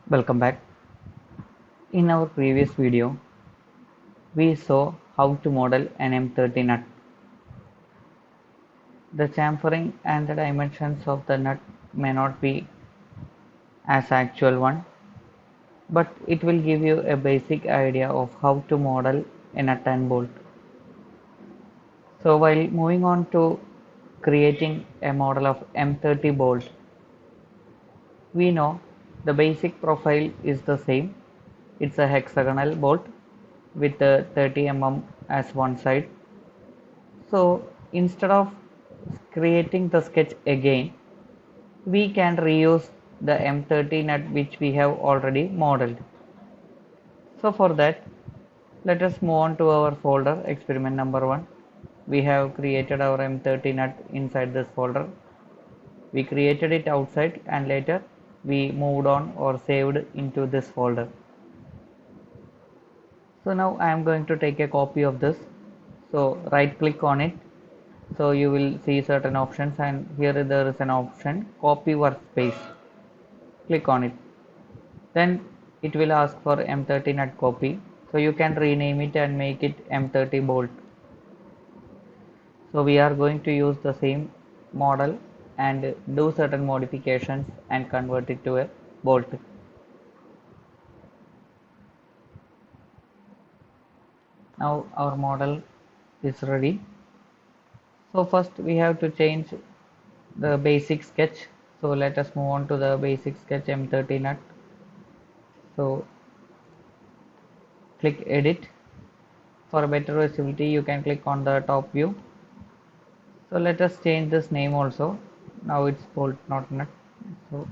Welcome back. In our previous video, we saw how to model an M30 nut. The chamfering and the dimensions of the nut may not be as actual one, but it will give you a basic idea of how to model a nut and bolt. So while moving on to creating a model of M30 bolt, we know the basic profile is the same. It's a hexagonal bolt with 30 mm as one side. So instead of creating the sketch again, we can reuse the M30 nut which we have already modeled. So for that, let us move on to our folder experiment number 1. We have created our M30 nut inside this folder. We created it outside and later we moved on or saved into this folder. So now I am going to take a copy of this. So right click on it. So you will see certain options, and here there is an option copy workspace. Click on it. Then it will ask for M30 nut copy. So you can rename it and make it M30 bolt. So we are going to use the same model and do certain modifications and convert it to a bolt. Now our model is ready. So first we have to change the basic sketch. So let us move on to the basic sketch M30 nut. So click edit. For better visibility, you can click on the top view. So let us change this name also. Now it's bolt, not nut. So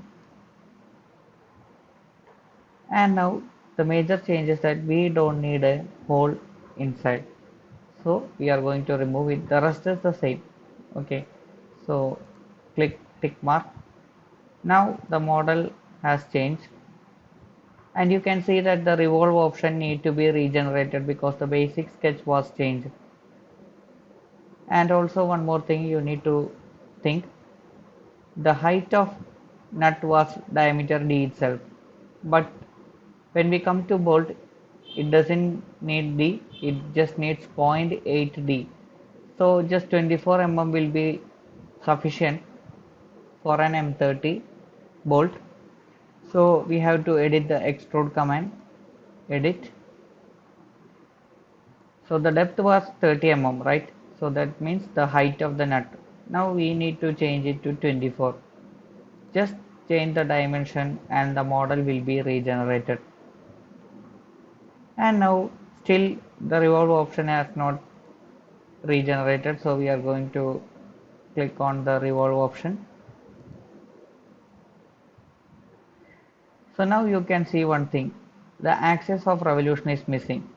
and now the major change is that we don't need a hole inside. So we are going to remove it. The rest is the same. Okay. So click tick mark. Now the model has changed, and you can see that the revolve option need to be regenerated because the basic sketch was changed. And also one more thing you need to think, the height of nut was diameter d itself, but when we come to bolt it doesn't need d, it just needs 0.8 d. So just 24 mm will be sufficient for an M30 bolt. So we have to edit the extrude command, edit. So the depth was 30 mm, right? So that means the height of the nut. Now we need to change it to 24. Just change the dimension and the model will be regenerated. And now still the revolve option has not regenerated, so we are going to click on the revolve option. So now you can see one thing, the axis of revolution is missing.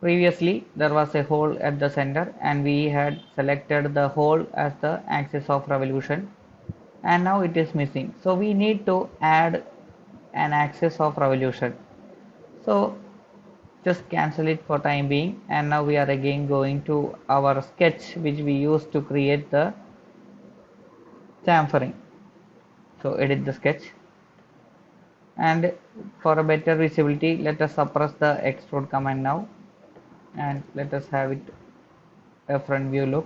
Previously there was a hole at the center and we had selected the hole as the axis of revolution, and now it is missing. So we need to add an axis of revolution. So just cancel it for time being, and now we are again going to our sketch which we used to create the chamfering. So edit the sketch, and for a better visibility let us suppress the extrude command now and let us have it a front view look.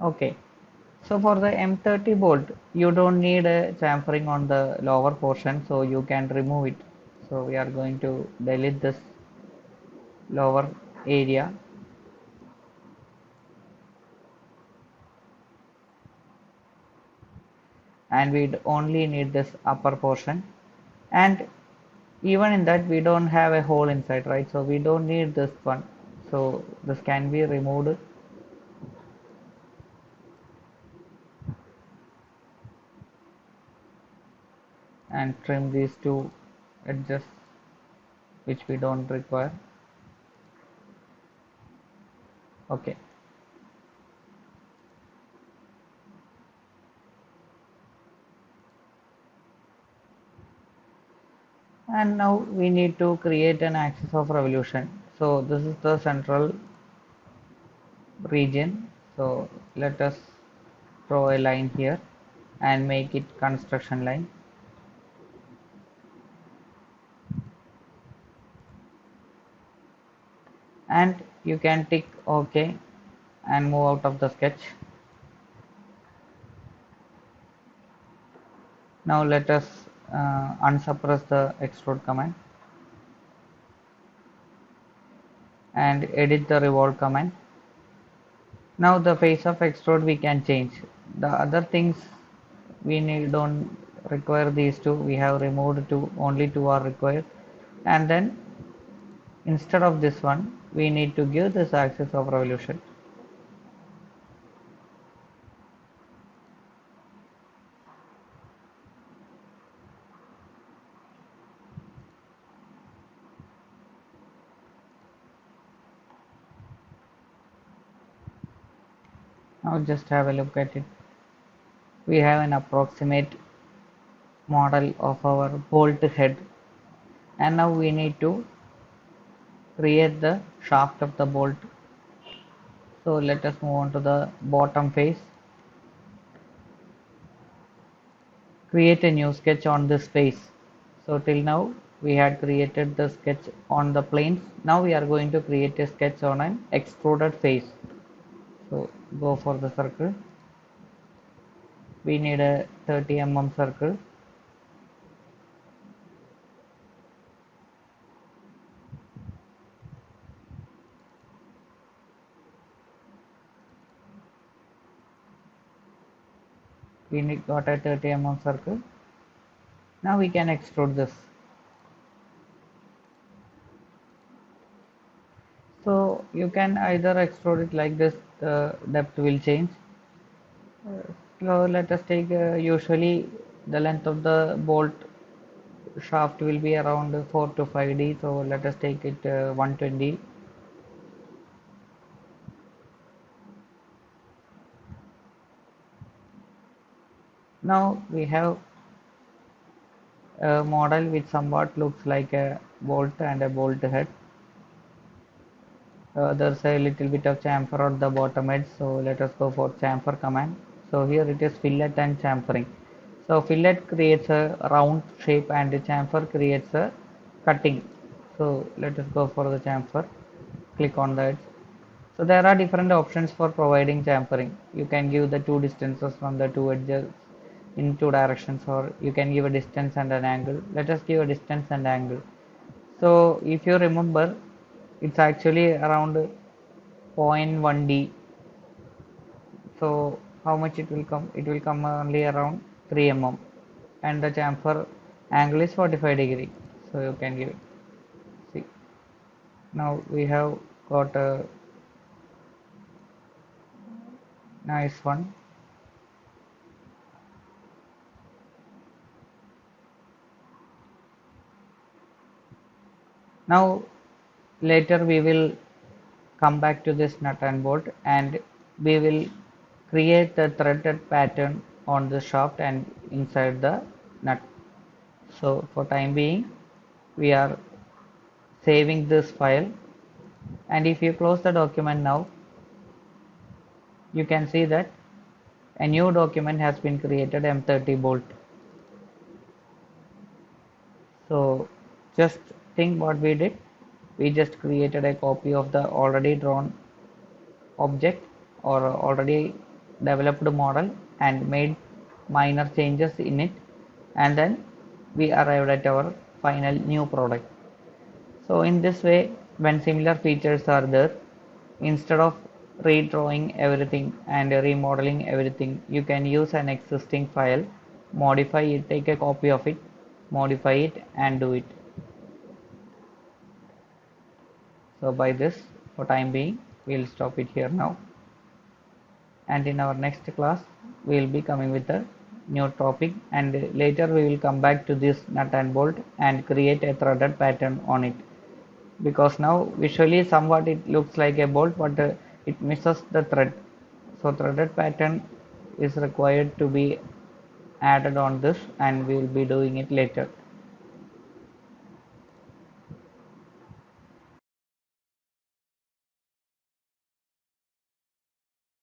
Okay, so for the M30 bolt you don't need a chamfering on the lower portion, so you can remove it. So we are going to delete this lower area, and we only need this upper portion, and even in that we don't have a hole inside, right? So we don't need this one, so this can be removed. And trim these two edges which we don't require. Okay, and now we need to create an axis of revolution. So this is the central region, so let us draw a line here and make it construction line. and you can tick OK and move out of the sketch. Now let us unsuppress the extrude command and edit the revolve command. Now the face of extrude we can change. The other things we don't require these two. We have removed two, only two are required. And then instead of this one, we need to give this axis of revolution. Now just have a look at it. We have an approximate model of our bolt head, and now we need to create the shaft of the bolt. So let us move on to the bottom face. Create a new sketch on this face. So till now we had created the sketch on the planes. Now we are going to create a sketch on an extruded face. So go for the circle. We need a 30 circle. We got a 30 circle. Now we can extrude this. So you can either extrude it like this, the depth will change. So let us take usually the length of the bolt shaft will be around 4 to 5D. So let us take it 120. Now we have a model which somewhat looks like a bolt and a bolt head. There's a little bit of chamfer on the bottom edge, so let us go for chamfer command. So here it is fillet and chamfering. So fillet creates a round shape and chamfer creates a cutting. So let us go for the chamfer. Click on the edge. So there are different options for providing chamfering. You can give the two distances from the two edges in two directions, or you can give a distance and an angle. Let us give a distance and angle. So if you remember, it's actually around 0.1D. So how much it will come? It will come only around 3 and the chamfer angle is 45 degree. So you can give it. See, now we have got a nice one. Now later we will come back to this nut and bolt and we will create the threaded pattern on the shaft and inside the nut. So for time being we are saving this file, and if you close the document now, you can see that a new document has been created, M30 Bolt. So just think what we did. We just created a copy of the already drawn object or already developed model and made minor changes in it, and then we arrived at our final new product. So in this way, when similar features are there, instead of redrawing everything and remodeling everything, you can use an existing file, modify it, take a copy of it, modify it and do it. So by this, for time being, we'll stop it here now. And in our next class, we will be coming with a new topic, and later we will come back to this nut and bolt and create a threaded pattern on it. Because now visually somewhat it looks like a bolt, but it misses the thread. So threaded pattern is required to be added on this, and we will be doing it later.